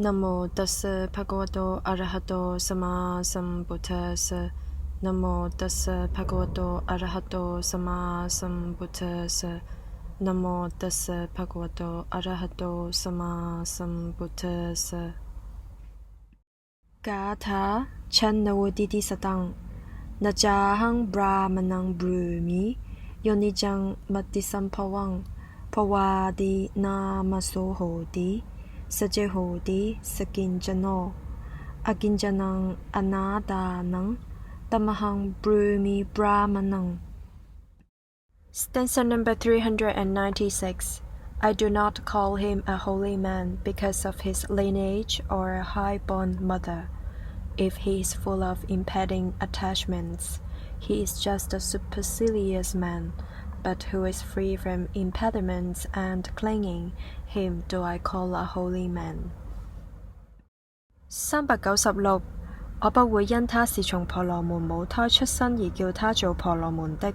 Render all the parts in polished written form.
Namo tassa bhagavato arahato sammāsambuddhasa. Namo tassa bhagavato arahato sammāsambuddhasa. Namo tassa bhagavato arahato sammāsambuddhasa. Gatha channawoditi satang. Cāhaṃ brāhmaṇaṃ brūmi. Yonijaṃ mattisambhavaṃ. Bhovādi nāma hoti. Sace hoti sakiñcano. Akiñcanaṃ anādānaṃ. tamahaṃ brūmi brāhmaṇaṃ. Stanza number 396. I do not call him a holy man because of his lineage or a high-born mother. If he is full of impeding attachments, he is just a supercilious man, but who is free from impediments and clinging, him do I call a holy man. 396. 我不會因他是從婆羅門母胎出生而叫他做婆羅門的。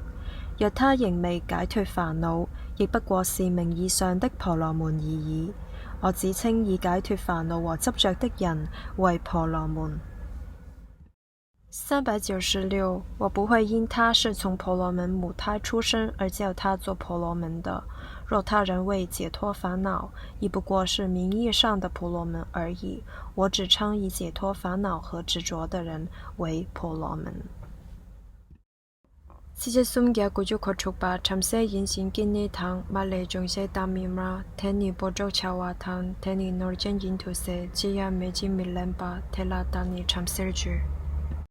若他仍未解脫煩惱，亦不過是名義上的婆羅門而已。我只稱已解脫煩惱和執著的人為婆羅門。396. 我不會因他是從婆羅門母胎出生而叫他做婆羅門的。若他仍未解脫煩惱，亦不過是名義上的婆羅門而已。我只稱已解脫煩惱和執著的人為婆羅門。Sija sumgia kuju kochukpa chamse yinsin kini tang male jongse tamimra teni bojok chawatan teni norjen yintuse jiya meji milempa tela tani chamserju.